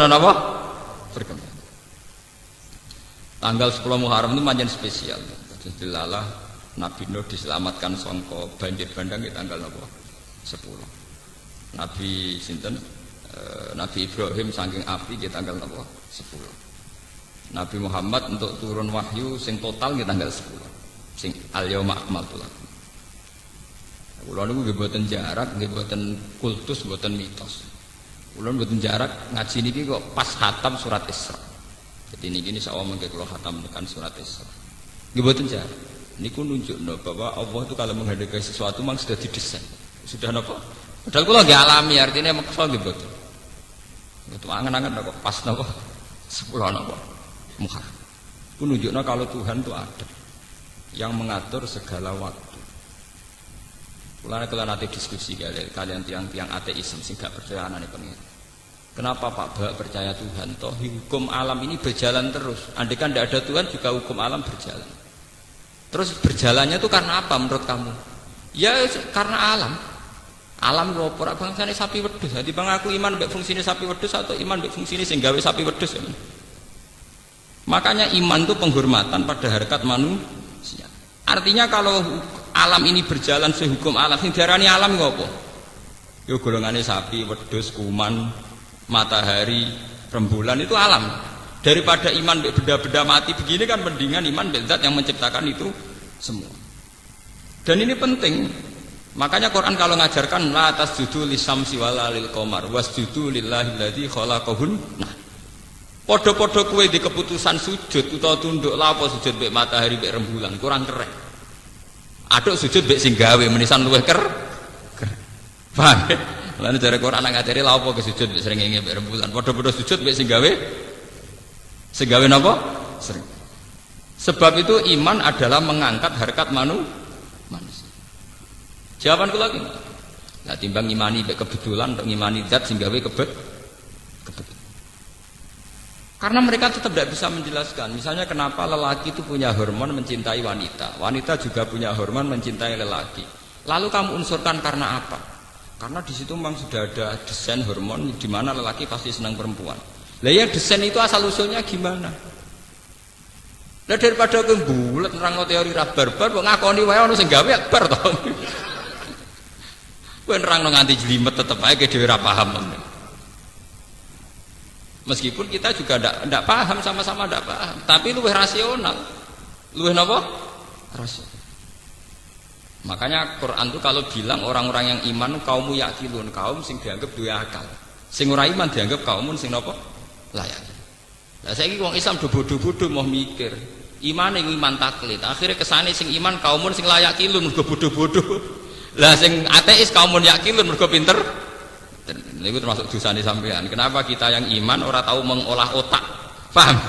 apa? Berkembang. Tanggal 10 Muharram itu manjen spesial. Dilalah Nabi Nuh diselamatkan sangka banjir bandang di tanggal apa? 10. Nabi sinten? Nabi Ibrahim saking api di tanggal apa? 10. Nabi Muhammad untuk turun wahyu sing total di tanggal 10. Sing al-yauma akmaltu lakum. Kula niku nggih boten jarak, nggih boten kultus, boten mitos. Kula boten jarak ngaji niki kok pas khatam surat Isra. Jadi niki insyaallah mengke kula khatam tekan surat Isra. Nggih boten jarak. Niku nunjukno bahwa Allah itu kalau menghendaki sesuatu memang sudah didesain. Sudah napa? Padahal kula nggih alami artinya maksa nggih boten. Itu angan-angan kok pas napa? 10 napa? Muharram. Itu nunjukno kalau Tuhan itu ada yang mengatur segala waktu. Kalau nanti diskusi kalian tiang-tiang ateisme sih gak percaya anane pengen. Kenapa Pak Bak percaya Tuhan? Toh hukum alam ini berjalan terus. Andai kan tidak ada Tuhan juga hukum alam berjalan. Terus berjalannya itu karena apa menurut kamu? Ya karena alam. Alam lopor bangsane sapi wedhus. Jadi bang aku iman mbek fungsine sapi wedhus atau iman mbek fungsine sing gawe sapi wedhus ya. Makanya iman itu penghormatan pada harkat manusia. Artinya kalau alam ini berjalan sehukum alam, sing diarani alam iku apa? Yo golongane sapi, wedhus, kuman, matahari, rembulan itu alam. Daripada iman benda-benda mati begini kan mendingan iman zat yang menciptakan itu semua. Dan ini penting. Makanya Quran kalau ngajarkan la tasjudu lisamsi wala lil qamar wasjudu lillahi alladzi khalaqahun. Nah, podo-podo kowe di keputusan sujud utawa tunduk la apa sujud mbek matahari mbek rembulan kurang keren. Aduk sujud mbek sing gawe menisan luwih keren. Paham? Lan jare Quran nang ngajari la apa ke sujud mbek srengenge mbek rembulan. Podo-podo sujud mbek sing gawe napa? Sering. Sebab itu iman adalah mengangkat harkat manusia. Jawaban kula iki. Lah timbang ngimani mbek kebetulan untuk ngimani zat sing gawe kebetulan. Karena mereka tetap tidak bisa menjelaskan. Misalnya kenapa lelaki itu punya hormon mencintai wanita, wanita juga punya hormon mencintai lelaki. Lalu kamu unsurkan karena apa? Karena di situ memang sudah ada desain hormon di mana lelaki pasti senang perempuan. Lah ya desain itu asal usulnya gimana? Lah daripada kowe bulet nerangno teori ra barbar kok ngakoni wae ono sing gawe akbar to. Kowe nerangno nganti jlimet tetep ae dhewe ra paham. Meskipun kita juga tidak paham, sama-sama tidak paham, tapi luwih rasional, luwih napa? Rasional. Makanya Quran itu kalau bilang orang-orang yang iman kaum yakilun, kaum sing dianggap duwe akal. Sing ora iman dianggap kaumun sing napa? Layak. Lah saiki wong Islam do bodho-bodho mau mikir, iman iku iman taklid. Akhire kesane sing iman kaumun sing layak kilun mergo bodho-bodho. Lah sing ateis kaumun yakilun mergo pinter. Itu termasuk dosane sampean. Kenapa kita yang iman ora tahu mengolah otak? Paham?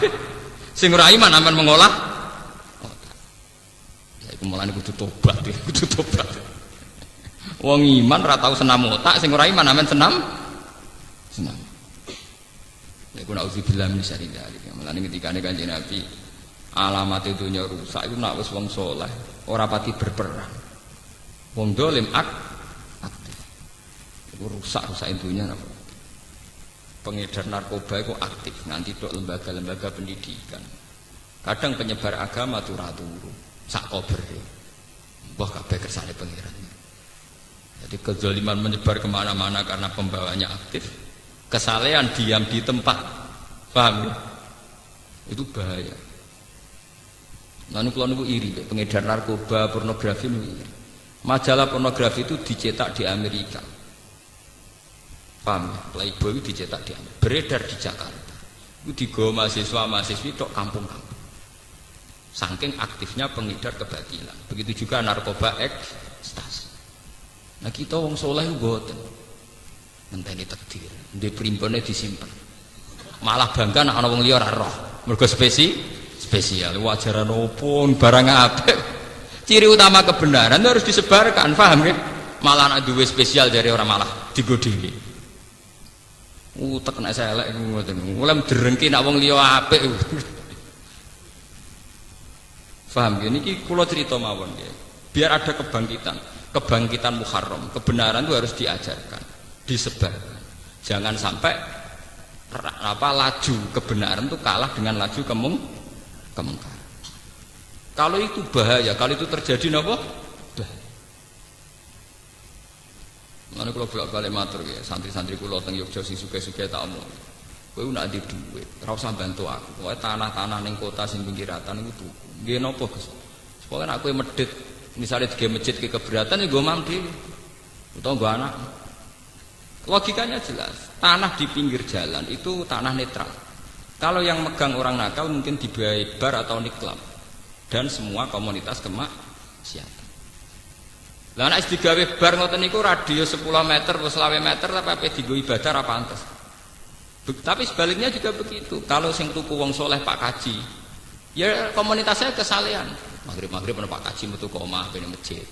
Sing ora iman aman mengolah otak. Ya iku mulane kudu tobat, kudu tobat. Wong iman ora tahu senam otak, sing ora iman aman senam. Ya iku nauzubillah min syarri dzalik. Mulane ketikane Kanjeng Nabi alamat dunya rusak iku nek wis wong saleh ora pati berperang. Wong dolim rusak dunia apa? Pengedar narkoba itu aktif nanti dok lembaga-lembaga pendidikan. Kadang penyebar agama turu sak kober mbah kabeh kersane pangeran. Jadi kezaliman menyebar kemana-mana karena pembawanya aktif. Kesalehan diam di tempat, paham ya? Itu bahaya. Lalu kalau nunggu iri pengedar narkoba pornografi iri. Majalah pornografi itu dicetak di Amerika. Paham ya? Playboy itu dicetak di Amerika, beredar di Jakarta. Itu digawa mahasiswa-mahasiswi tok kampung-kampung. Saking aktifnya pengedar kebatilan. Begitu juga narkoba ekstasi. Nah kita wong soleh itu boten. Ngenteni takdir, ndek primbone disimpen. Malah bangga nek ana wong liya ora roh. Mergo spesial wajaran opo barang apik. Ciri utama kebenaran itu harus disebarkan, paham ya? Malah anak duwe spesial dari orang malah digodhi. Utek nek elek ngoten. Mulai derengki nek wong liya apik. Paham ya? Niki kula cerita mawon ya. Biar ada kebangkitan Muharram. Kebenaran itu harus diajarkan, disebarkan. Jangan sampai laju kebenaran itu kalah dengan laju kemungkaran. Kalau itu bahaya, kalau itu terjadi napa? Bahaya. Mana kalau bolak-balik matur ya, santri-santri kula teng Yogyakarta sing suke-suke tak omong. Kowe nak di dhuwit, ora usah bantu aku. Pokoke tanah-tanah ning kota sing pinggiratan iku tuku. Nggih napa, Gus? Pokoke nek kowe medhit, misale dige masjid ke keberatan ya nggo mam dhewe. Utawa nggo anak. Logikanya jelas, tanah di pinggir jalan itu tanah netral. Kalau yang megang orang nakal mungkin dibayar bar atau niklab dan semua komunitas kemaksiatan. Lah nek digawe bar ngoten niku radius 10 meter atau 20 meter tapi digo ibadah ra pantes. Tapi sebaliknya juga begitu. Kalau sing tuku wong soleh Pak Kaji, ya komunitasnya kesalehan. Maghrib ana Pak Kaji metu kok omah ben masjid.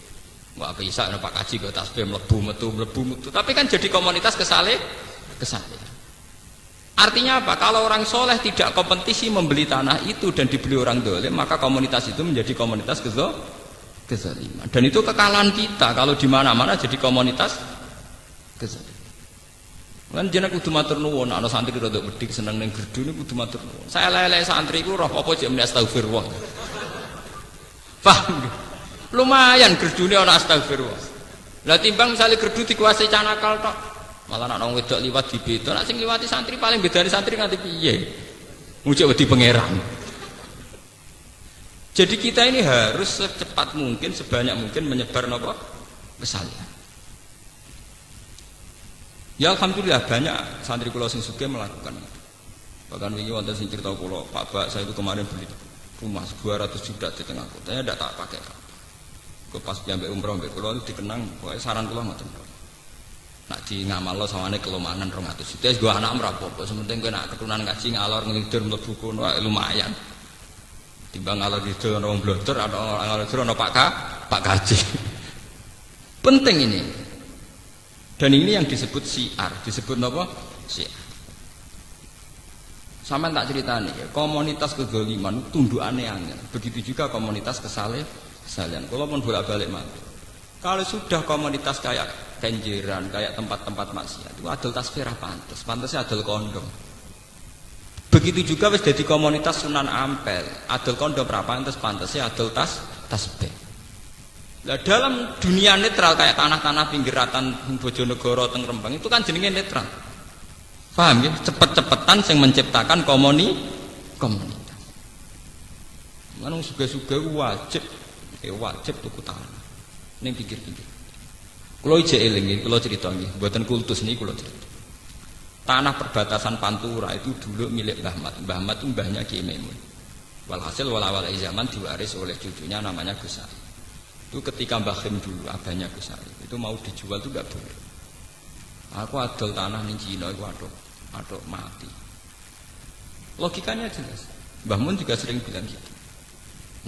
Wah bisa ada Pak Kaji ke tasbih mlebu metu. Tapi kan jadi komunitas kesalehan. Artinya apa? Kalau orang soleh tidak kompetisi membeli tanah itu dan dibeli orang dolim, maka komunitas itu menjadi komunitas kezaliman. Dan itu kekalahan kita kalau di mana-mana jadi komunitas kezaliman. Kan jeneng kudu matur nuwun, ana santri rada bedhik seneng ning gerdu niku kudu matur nuwun. Saya lele santri ku roh apa jek meni astagfirullah. Paham? Lumayan gerdune ana astagfirullah. Lah timbang misalnya gerdu dikuasai canakal tok, malah nek wong wedok liwat dibeda, nek sing liwati santri paling bedane santri nganti piye? Ngucuk wedi pangeran. Jadi kita ini harus secepat mungkin, sebanyak mungkin menyebar napa? Kesalahan. Ya alhamdulillah banyak santri kula sing sugih melakukan itu. Bahkan wingi wonten sing cerita kula, Pak Bak saya itu kemarin beli rumah 200 juta di tengah kota, saya tidak tak pakai. Kok pas nyampe umroh mbek kula itu dikenang, pokoke saran kula ngoten. Nak di ngamalno sawane kelemahan 200 juta, wis go anak ora apa-apa, sementing kowe nak keturunan kaji ngalor ngelidur mlebu kono lumayan. Timbang ngalor ngidul ana wong blodor, ana ngalor ngidul ana Pak Kaji. Penting ini. Dan ini yang disebut syiar, disebut apa? Syiar. Sampeyan tak ceritani ya, komunitas kezaliman tundukane angel. Begitu juga komunitas kesalehan. Kalau pun bolak-balik mati. Kalau sudah komunitas kayak kenjeran, kayak tempat-tempat maksiat, itu adol tasbih pantes, pantesnya adol kondom. Begitu juga wis dadi komunitas Sunan Ampel, adol kondom ra pantes, pantesnya adol tasbih. Nah, dalam dunia netral kayak tanah-tanah pinggiratan Bojonegoro teng Rembang itu kan jenenge netral. Paham ya? Cepet-cepetan yang menciptakan komunitas. Manung suga-suga wajib tuku tanah. Ning pinggir-pinggir. Kula ijek eling, kula cerita nggih, mboten kultus niki kula cerita. Tanah perbatasan Pantura itu dulu milik Mbah Mat. Mbah Mat itu mbahnya Ki Maimun. Walhasil wala-wala zaman diwaris oleh cucunya namanya Gus Said. Itu ketika Mbah Khim dulu abahnya Gus Said itu mau dijual itu gak boleh. Aku adol tanah ning Cina iku aduk mati. Logikanya jelas. Mbah Mun juga sering bilang gitu.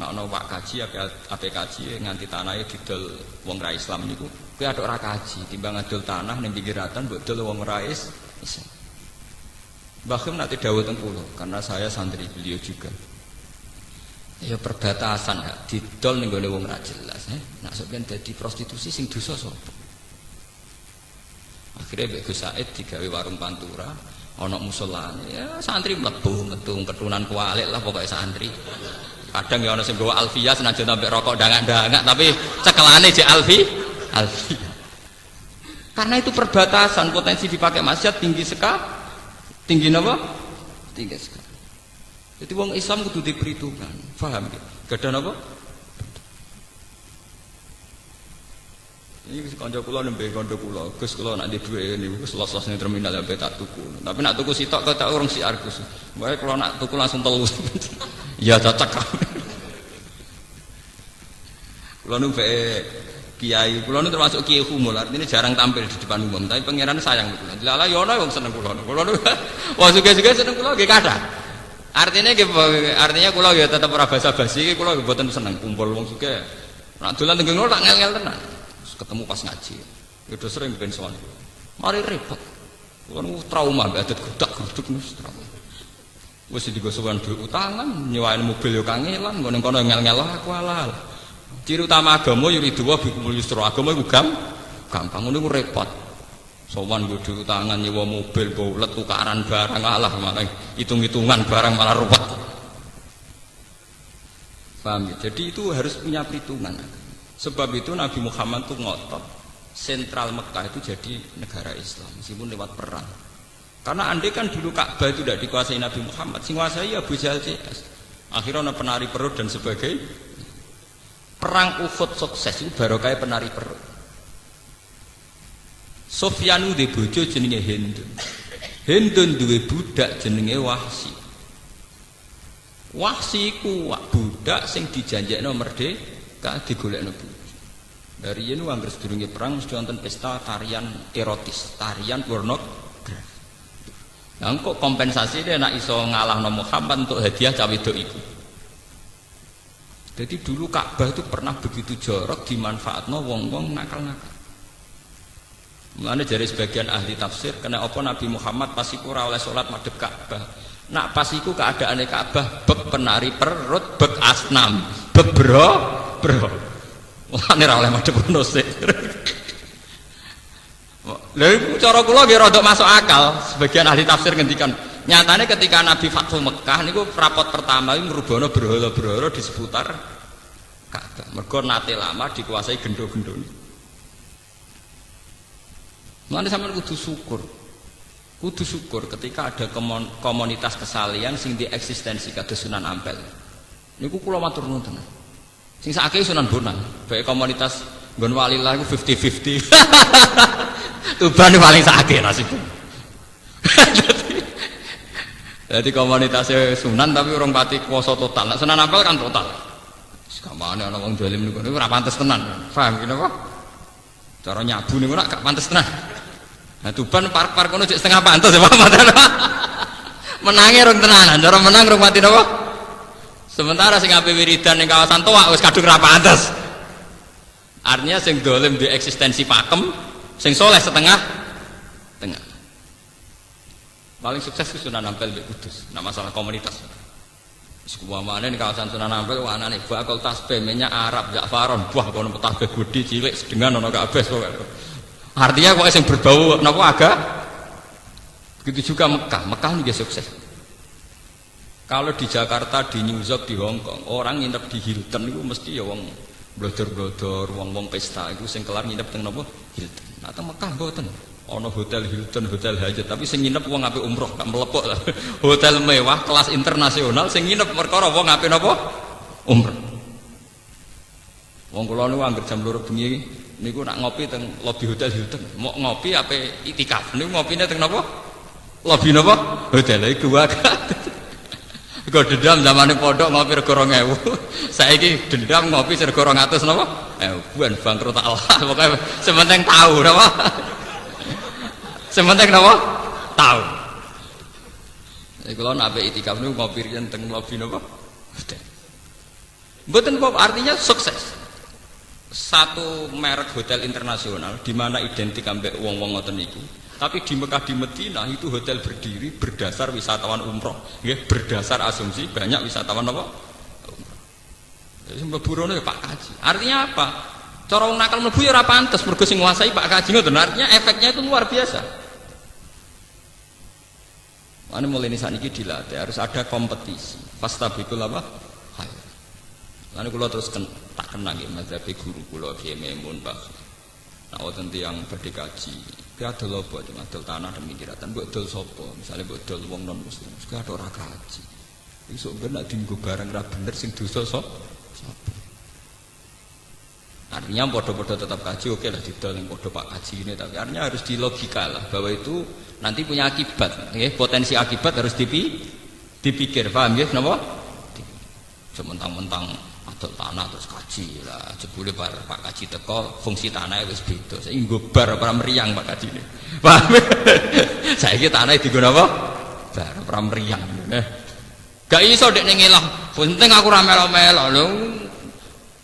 Nek ana Pak Kaji ape kaji nganti tanahnya didol wong ra Islam niku, kowe aduk ra kaji timbang adol tanah ning pinggiratan mbok dol wong ra Islam. Mbah Khim nanti dawuh teng kula karena saya santri beliau juga. Ya perbatasan ya, didol ning gone wong ra jelas, nak sampeyan dadi prostitusi sing dosa sapa? Akhire Mbak Gus Said digawe warung Pantura, ana musholane. Ya santri mlebu metu keturunan kualik lah pokoke santri. Kadang ya ana sing gawa alfiyah senajan sampe rokok dangak-dangak tapi cekelane jek alfiyah. Karena itu perbatasan potensi dipakai maksiat tinggi sekali. Tinggi napa? Tinggi sekali. Jadi wong Islam kudu diperhitungkan, paham ya? Gadah napa? Ini kanca kula nembe kanca kula, Gus kula nak di dhuwit niku los-los ning terminal sampe tak tuku. Tapi nak tuku sitok kok tak urung siar Gus. Wae kula nak tuku langsung telu. Ya cocok. Kula nu kiai, kula nu termasuk kiai humul, artinya jarang tampil di depan umum, tapi pangeran sayang kula. Lala yo ana wong seneng kula. Kula nu wong sugih-sugih seneng kula nggih kathah. Artinya kula ya tetep ora basa-basi, kula mboten seneng kumpul wong sugih. Nek dolan teng ngono tak ngel-ngel tenan. Ketemu pas ngaji. Ya udah sering ben sowan. Mari repot. Kula nu trauma mbek adat godak-goduk wis trauma. Wis digosowan duit utangan, nyewain mobil yo kangelan, ngene kono ngel-ngel aku halal. Ciri utama agama yuridu wa bikumul yusra. Agama iku gampang ngono iku repot. Sowan nggo diutangan nyewa mobil, bolet tukaran barang alah malah hitung-hitungan barang malah ruwet. Paham ya? Jadi itu harus punya perhitungan. Sebab itu Nabi Muhammad tuh ngotot sentral Mekah itu jadi negara Islam meskipun lewat perang. Karena andai kan dulu Ka'bah itu tidak dikuasai Nabi Muhammad, sing kuasai Abu Jahal CS. Akhirnya ada penari perut dan sebagainya. Perang Uhud sukses itu barokah penari perut. Sofyanu de bojo jenenge Hindun. Hindun duwe budak jenenge Wahsi. Wahsi ku budak sing dijanjekno merdeka digolekno bojo. Dari yen anggere sedurunge perang mesti wonten pesta tarian erotis, tarian pornografi. Lah kok kompensasi dia nak iso ngalahno Muhammad untuk hadiah cawe wedok iku. Jadi dulu Ka'bah itu pernah begitu jorok dimanfaatno wong-wong nakal-nakal. Mulane dari sebagian ahli tafsir kena apa Nabi Muhammad pas iku ora oleh salat madhep Ka'bah. Nak pas iku keadaane Ka'bah bek penari perut, bek asnam, bek bro. Wah ora oleh madhep ngono sik. Lha iku cara kula nggih rada masuk akal. Sebagian ahli tafsir ngendikan, nyatane ketika Nabi Fathul Mekah niku rapot pertama iku ngrubono berhala-berhala di seputar Ka'bah. Mergo nate lama dikuasai gendho-gendhone. Mulane sampeyan kudu syukur. Kudu syukur ketika ada komunitas kesalian sing dieksistensi kados Sunan Ampel. Niku kula matur nuwun tenan. Sing sakake Sunan Bonang, bae komunitas nggon walillah iku 50-50. Tuban paling sakit nasibnya. Jadi komunitasnya Sunan tapi orang pati kuasa total. Nah, Sunan Ampel kan total. Sekamane ana wong dolim niku ora pantes tenan. Paham kene apa? Cara nyabu niku ora gak pantes tenan. Nah Tuban par-par kono cek setengah pantes ya Pak. Menange rong tenanan, cara menang rong mati napa? Sementara sing ape wiridan ning kawasan Toa wis kadung ra pantes. Artinya sing dolim di eksistensi pakem, sing soleh setengah tengah. Paling sukses itu Sunan Ampel mbek Kudus. Nah masalah komunitas. Sekuamane ning kawasan Sunan Ampel anane bakal tasbih minyak Arab Ja'faron, buah kono tasbih gudi cilik sedengan ana kabeh pokoke. Artinya kok sing berbau napa agak begitu juga Mekah. Mekah juga sukses. Kalau di Jakarta, di New York, di Hong Kong, orang nginep di Hilton itu mesti ya wong blodor-blodor, wong-wong pesta itu sing kelar nginep teng napa Hilton. Nah teng Mekah mboten. Ana hotel Hilton, hotel Hyatt, tapi sing nginep wong ape umroh, gak melepok. Hotel mewah kelas internasional sing nginep perkara wong ape napa umroh. Wong kula niku anggere jam 2 bengi niku nak ngopi teng lobi hotel Hilton. Mau ngopi ape itikaf. Niku ngopine teng napa? Lobi napa? Hotel iku wae. Kok dendam zamane pondok ngopi rego 2000. Saiki dendam ngopi rego 200 napa? Buan bangkrut Allah. Pokoke sementing tahu napa? Sementing napa? Tahu. Iki kula nek ape itikaf niku ngopi riyen teng lobi napa? Hotel. Mboten kok artinya sukses. Satu merek hotel internasional di mana identik ambek wong-wong ngoten niku. Tapi di Mekah di Madinah itu hotel berdiri berdasar wisatawan umroh, nggih, berdasar asumsi banyak wisatawan apa? Umroh. Jadi mlebu rono ya Pak Kaji. Artinya apa? Cara wong nakal mlebu ya ora pantes mergo sing nguasai Pak Kaji ngoten. Artinya efeknya itu luar biasa. Mane mulai saniki dilatih harus ada kompetisi. Fastabikul apa? Khair. Lan kula terus tak kenang nggih mazhab guru kula Kiai Maimun Pak. Nah, wonten tiyang badhe kaji. Ki adol apa cuma adol tanah demi kiratan mbok dol sapa? Misale mbok dol wong non muslim, ki ada ora kaji. Iso ben nek dienggo barang ra bener sing dosa sapa? Artinya podo-podo tetap kaji, oke lah didol yang podo Pak kaji ini, tapi artinya harus dilogika lah bahwa itu nanti punya akibat, ya, potensi akibat harus dipikir, paham ya? Kenapa? Sementang-mentang adol tanah terus kaji lah, jebule Pak kaji teko fungsi tanahnya wis beda, saya nggobar para meriang Pak kaji ini, paham? Saya kira tanahnya digunakan apa? Para meriang, gak iso dek nengelah, penting aku ramel-ramel lho.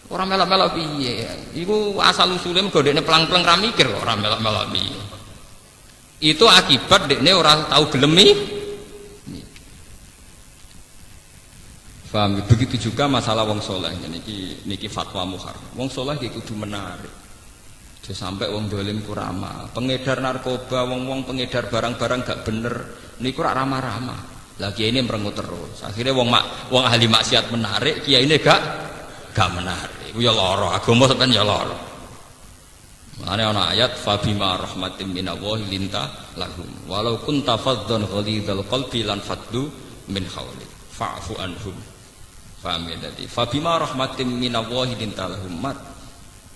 Orang melok-melok piye? Iku asal usule mergo dekne pelang-pelang ra mikir kok ora melok-melok piye. Itu akibat dekne ora tahu gelemi. Paham? Begitu juga masalah wong saleh. Niki fatwa muhar. Wong saleh iki kudu menarik. sampai wong dolim ku ramah, pengedar narkoba, wong pengedar barang-barang gak bener, niku rak ramah-ramah. Lagi ini merengut terus. Akhirnya wong ahli maksiat menarik, kiai ini gak menarik. Ku ya lara, agama sampean ya lara. Mane ana ayat fabima rahmatin minallahi linta lahum walau kunta faddan ghalidhal qalbi lan faddu min hawli fa'fu anhum. Paham ya tadi? Fabima rahmatin minallahi linta lahum mat.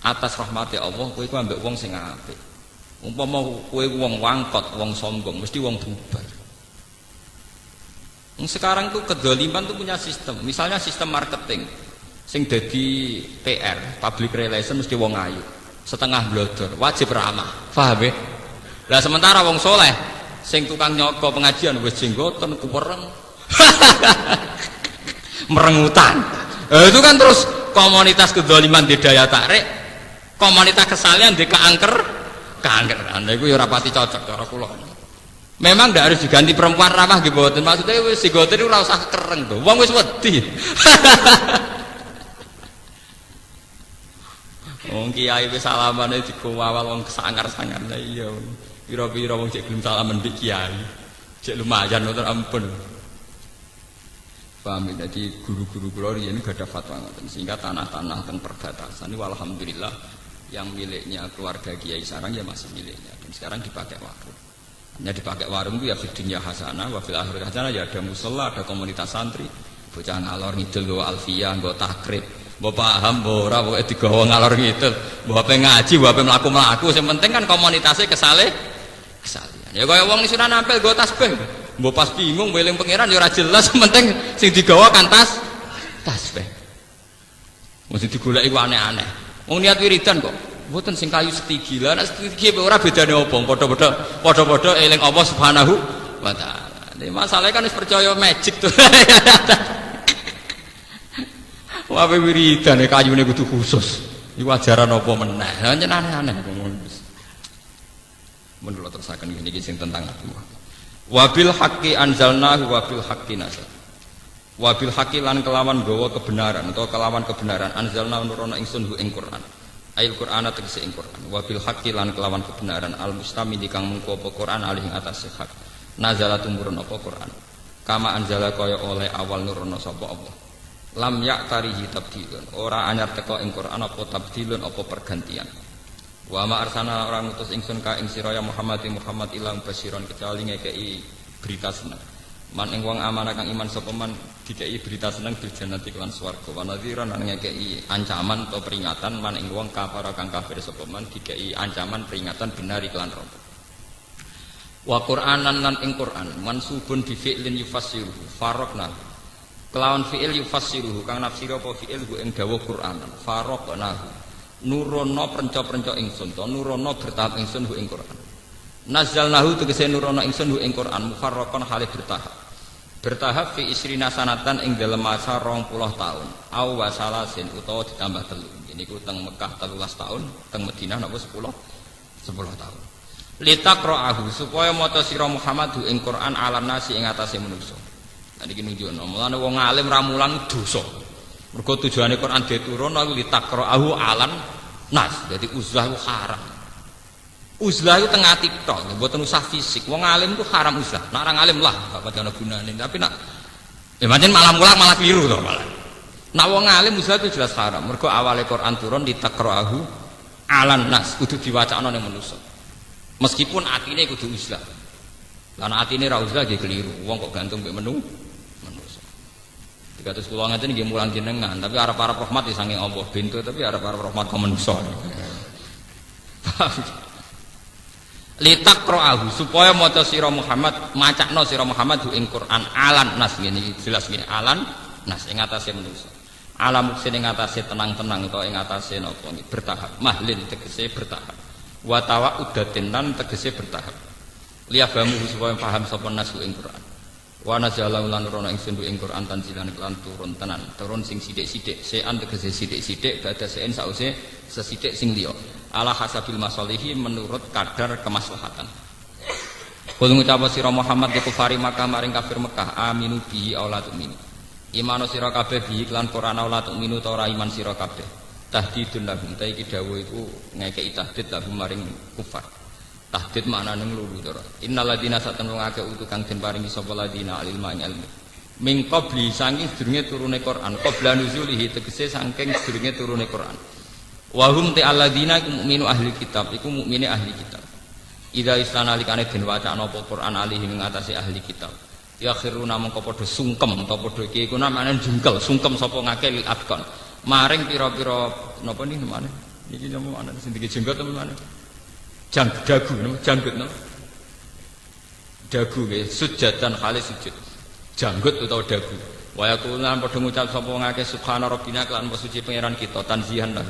Atas rahmati Allah kowe iku ambek wong sing apik. Umpama kowe wong wangkot, wong sombong, mesti wong bubar. Sekarang tuh kedoliman tuh punya sistem. Misalnya sistem marketing sing dadi PR, public relation mesti wong ayu. Setengah blodor, wajib ramah. Paham ya? Lah sementara wong soleh sing tukang nyoko pengajian wis jenggoten kupereng. Merengutan. Itu kan terus komunitas kedoliman di daya tarik. Komunitas kesalahan di keangker, anda itu ya rapati cocok cara kula. Memang tidak harus diganti perempuan ramah gitu, maksudnya wis sigoten itu ora usah kereng tuh, wong wis wedi. Wong kiai wis salamane dikowal wong kesangar-sangar lah iya. Pira-pira wong cek gelem salaman mbek kiai. Cek lumayan ngoten ampun. Paham ya? Jadi guru-guru kula riyen gak ada fatwa ngoten sehingga tanah-tanah teng perbatasan ini alhamdulillah yang miliknya keluarga Kiai Sarang ya masih miliknya dan sekarang dipakai warung. Hanya dipakai warung itu ya fid dunya hasanah wa fil akhirati hasanah, ya ada musala, ada komunitas santri, bocah ngalor ngidul nggo alfiyah, nggo takrib, mbok paham mbok ora pokoke digawa ngalor ngidul, mbok ape ngaji, mbok ape mlaku-mlaku, sing penting kan komunitasnya kesalihan. Ya kaya wong Sunan Ampel nggo tasbih, mbok pas bingung weling pangeran ya ora jelas, penting sing digawa kan tasbih. Mesti digoleki ku aneh-aneh. Wong niat wiridan kok mboten sing kayu setigi. Lah nek setigi ora bedane apa? Padha-padha eling Allah Subhanahu wa taala. Nek masalahnya kan wis percaya magic tuh. Wah wiridan kayune kudu khusus. Iku ajaran apa meneh? Lah nyen aneh-aneh mun kula terusaken iki sing tentang aku. Wabil haqqi anzalnahu wabil haqqi nasal. Wabil haqqi lan kelawan gawa kebenaran atau kelawan kebenaran anzalna nurono ingsun hu ing Quran. Ail Quran tegese ing Quran. Wabil haqqi lan kelawan kebenaran al mustamili kang mungko apa Quran alih ing atas hak. Nazala tumurun apa Quran. Kama anzala kaya oleh awal nurono sapa Allah. Lam ya'tarihi tabdilun. Ora anyar teko ing Quran apa tabdilun apa pergantian. Wa ma arsana orang utus ingsun ka ing sira ya Muhammad ilang basiron kecuali ngekeki berita seneng. Man ing wong amanah kang iman sapa man dikei berita seneng berjanati kelan swarga wa nadhiran lan ngekeki ancaman atau peringatan man ing wong kafir kang kafir sapa man dikei ancaman peringatan benar iklan neraka. Wa Qur'anan lan ing Qur'an mansubun bi fi'lin yufassiruhu faraqna kelawan fi'il yufassiruhu kang nafsira apa fi'il ku ing dawuh Qur'an faraqna nurono prenca-prenca ingsun to nurono bertahap ingsun hu ing Qur'an. Nazalnahu tegese nurono ingsun hu ing Qur'an mufarraqan hale bertahap fi isrina sanatan ing dalem masa 20 tahun aw wasalasin utawa ditambah 3 niku teng Mekah 13 tahun teng Madinah napa 10 tahun litaqra'ahu supaya maca sira Muhammad ing Quran alam nasi ing atase manusa. Nah iki nunjukno mulane wong alim ra mulang dosa mergo tujuane Quran diturun litaqra'ahu alam nas dadi uzlah ku haram. Uzlah itu tengah tiktok, buatan usah fisik. Wong alim itu haram uzlah. Nak orang alim lah, gak pada gunane. Tapi nak, macam malah mulang malah keliru toh malah. Nak wong alim uzlah itu jelas haram. Mergo awale Quran turun ditaqra'ahu alan nas, kudu diwacana ning manusa. Meskipun atine kudu uzlah. Lan atine ra uzlah nggih keliru. Wong kok gantung mbek manusa. 310 ngeten nggih mulang jenengan, tapi arep-arep rahmat ya saking Allah bintu, tapi arep-arep rahmat ka manusa. Litaqra'ahu supaya maca sira Muhammad macakno sira Muhammad ing Quran alan nas ngene jelas ngene alan nas ing atase manusa alam sing ing atase tenang-tenang utawa ing atase napa bertahap mahlin tegese bertahap wa tawaudatin lan tegese bertahap liyafamu supaya paham sapa nas ing Quran wa nazalahu lan rono ingsun ing Quran tanzilan lan turun tenan turun sing sithik-sithik sean tegese sithik-sithik badha sean sause sesithik sing liya ala hasabil masalihi menurut kadar kemaslahatan. Kul ngucap sira Muhammad di kufari Makkah maring kafir Mekah aminu bihi aw la tu'minu. Imanu sira kabeh bihi lan Quran aw la tu'minu ta ora iman sira kabeh. tahdidun lahum ta iki dawuh iku ngekeki tahdid lahum maring kufar. Tahdid maknane ngluru to. Innal ladina satun ngake utu kang den paringi sapa ladina ilma ing ilmu. Min qabli saking sedurunge turune Quran, qabla nuzulihi tegese saking sedurunge turune Quran. Wa hum ta alladina iku mukminu ahli kitab, iku mukmine ahli kitab. Idza istanalikane den wacana apa Quran alihi ing atase ahli kitab. Ya khiruna mongko padha sungkem ta padha iki iku namane jungkel, sungkem sapa ngake lil afkon. Maring pira-pira napa niki namane? Niki napa ana sing jenggot apa mana? Dagu no, janggut no. Dagu nggih, sujatan khalis sujud. Janggut utawa dagu. Wa yaqulan padha ngucap sapa ngake subhana rabbina kelan suci pangeran kita tanzihan lahu.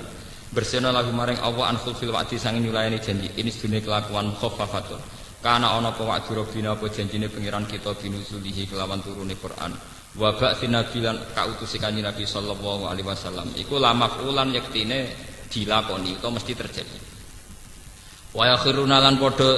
Bersihna lagu maring Allah an khulfil wa'di sanging nyulayani janji. Ini sedune kelakuan khaffafatun. Kana ana apa wa'di rabbina apa janjine pangeran kita binuzulihi kelawan turune Quran. Wa ba'tsina bilan kautus kanjeng Nabi sallallahu alaihi wasallam. Iku lamafulan yektine dilakoni utawa mesti terjadi. Wa yakhiruna lan padha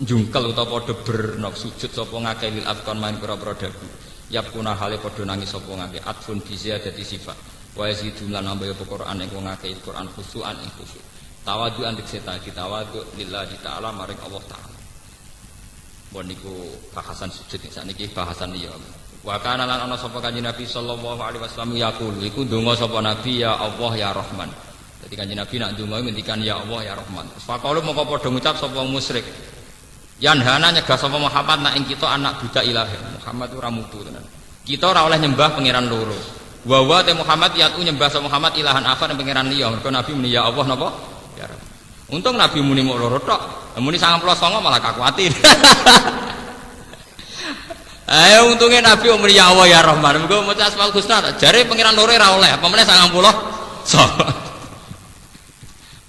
njungkel utawa padha bernok sujud sapa ngake lil afkan main pira-pira dagu. Yapuna hale padha nangis sapa ngake atfun bi ziyadati sifat. Wa yazidun lan nambah apa Quran ing ngake Quran khusuan ing khusyuk. Tawadhu'an dikseta ditawadu lillahi ta'ala maring Allah taala. Bon niku bahasan sujud sakniki bahasan liya. Wa kana lan ana sapa kanjeng Nabi sallallahu alaihi wasallam yaqul iku ndonga sapa Nabi ya Allah ya Rahman. Jadi kanjeng Nabi nak ndonga ngendikan ya Allah ya Rahman. Faqalu moko padha ngucap sapa musyrik. Yanhana nyegah sapa Muhammad nak ing kita anak budak ilahi. Muhammad ora mutu tenan. Kita ora oleh nyembah pangeran loro. Wa wa te Muhammad yatu nyembah sapa Muhammad ilahan akhar pangeran liya. Mergo Nabi muni ya Allah napa? Ya Rahman. Untung Nabi muni mok loro tok. Muni 99 malah kakuatir. Ayo untungnya Nabi umur ya Allah ya Rahman. Mergo maca Asmaul Husna jare pangeran loro ora oleh. Apa meneh 90.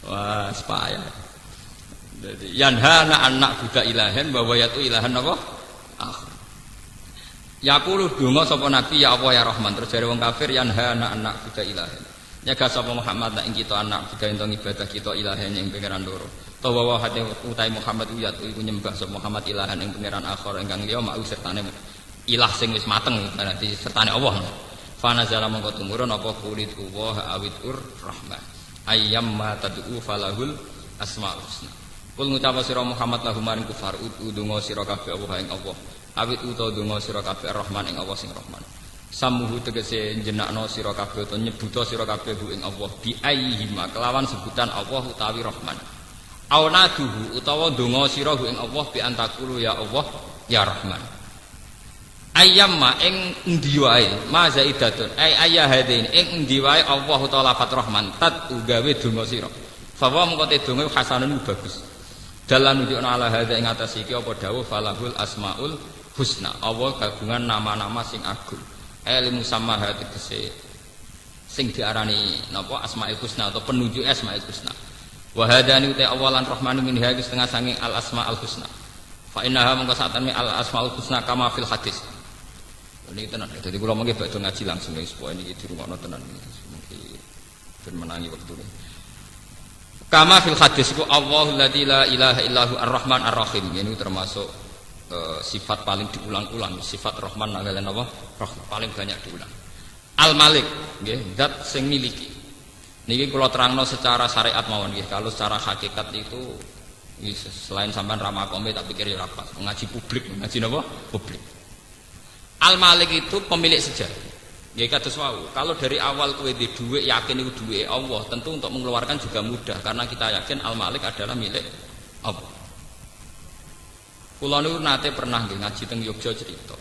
Wah, sepaya. Jadi yanhana anak budak ilahen bahwa yatu ilahan apa? Yaqulu donga sapa Nabi ya Allah ya Rahman. Terus jare wong kafir yanhana anak budak ilahen. Nyaga sapa Muhammad nak ing kita anak budak ento ibadah kita ilahen ing pangeran loro. Tawa hate utai Muhammad yatu iku nyembah sapa Muhammad ilahan ing pangeran akhir ingkang liya mau sertane ilah sing wis mateng berarti sertane Allah. Fa nazala mongko tumurun apa kulit wa awidur rahman. Ayyamma tad'u falahul asmaul husna. Kul ngucap sira Muhammad lahum maring kufar udungo sira kabeh Allah ing Allah. Awit utawa donga sira kabeh Rahman ing Allah sing Rahman. Samuhu tegese jenakno sira kabeh utawa nyebuta sira kabeh ing Allah bi ayyihima kelawan sebutan Allah utawi Rahman. Aunaduhu utawa donga sira ing Allah bi antakulu ya Allah ya Rahman. Ayyamma ing endi wae ma zaidatun ay ayahadin ing endi wae Allah utawa lafat Rahman tat ugawe donga sira. Fa wa mengko te donga hasanun bagus. Dalam nunjukna ala hadza ing atas iki apa dawuh falahul asmaul husna. Allah kagungan nama-nama sing agung. Ilmu sama hati kese sing diarani napa asmaul husna atau penunjuk asmaul husna. Wa hadani uta awalan rahmanu min hadis setengah sanging al asmaul husna. Fa innaha mongko satane al asmaul husna kama fil hadis. Ini tenan. Jadi kula mengke badhe ngaji langsung ning supaya niki dirungokno tenan iki. Ben menangi wektune. Kama fil hadis ku Allahu la ilaha illahu ar-Rahman ar-Rahim. Ini termasuk sifat paling diulang-ulang, sifat Rahman nangalen apa? Paling banyak diulang. Al-Malik, nggih, zat sing miliki. Niki kula terangno secara syariat mawon nggih. Kalau secara hakikat itu selain sampean ra makome tak pikir ya ora pas. Ngaji publik, ngaji napa? Publik. Al-Malik itu pemilik sejarah. Ya kados wau, kalau dari awal kowe di dhuwit yakin iku dhuwite Allah, tentu untuk mengeluarkan juga mudah karena kita yakin Al-Malik adalah milik Allah. Kula niku nate pernah nggih ngaji teng Yogya cerita.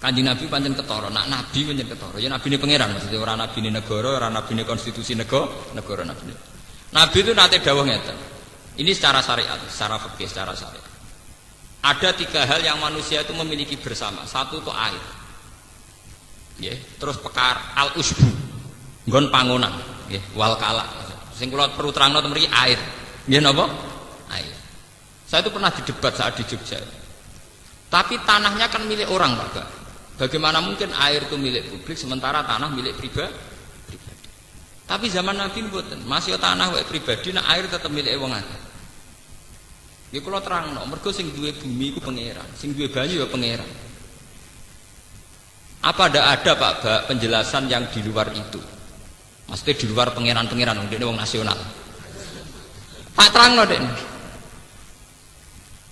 Kanjeng Nabi pancen ketara, nak nabi pancen ketara. Ya nabine pangeran maksudnya ora nabine negara, ora nabine konstitusi negara nabine. Nabi itu nate dawuh ngeten. Ini secara syariat, secara fikih, secara syariat. Ada 3 hal yang manusia itu memiliki bersama. Satu itu air. Ya, terus pekar al-usbu. Nggon pangonan, nggih, wal kala. Sing kula perlu terangno mriki air. Nggih napa? Air. Saya itu pernah didebat saat di Jogja. Tapi tanahnya kan milik orang, Pak. Bagaimana mungkin air itu milik publik sementara tanah milik pribadi? Tapi zaman Nabi mboten, masih tanah wae pribadi, nah air tetap milik wong akeh. Ya kula terangno, mergo sing duwe bumi iku pangeran, sing duwe banyu ya pangeran. Apa ada Pak penjelasan yang di luar itu? Maksudnya di luar pangeran-pangeran ini wong nasional. Tak terangno Dek.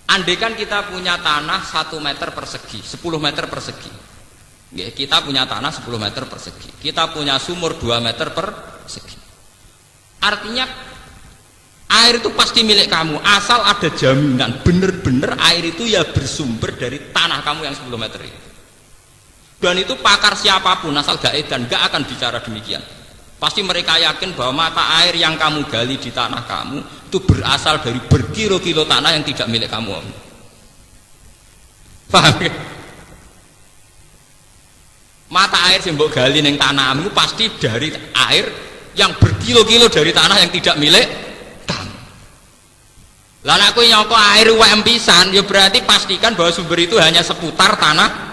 Andaikan kita punya tanah 1 meter persegi, 10 meter persegi. Kita punya tanah 10 meter persegi. Kita punya sumur 2 meter persegi. Artinya air itu pasti milik kamu, asal ada jaminan bener-bener air itu ya bersumber dari tanah kamu yang 10 meter itu. Dan itu pakar siapapun asal gak edan gak akan bicara demikian. Pasti mereka yakin bahwa mata air yang kamu gali di tanah kamu itu berasal dari berkilo-kilo tanah yang tidak milik kamu. Paham ya? Mata air yang mbok gali ning tanahmu pasti dari air yang berkilo-kilo dari tanah yang tidak milik kamu. Lah nek kowe nyoko air UM pisan ya berarti pastikan bahwa sumber itu hanya seputar tanah.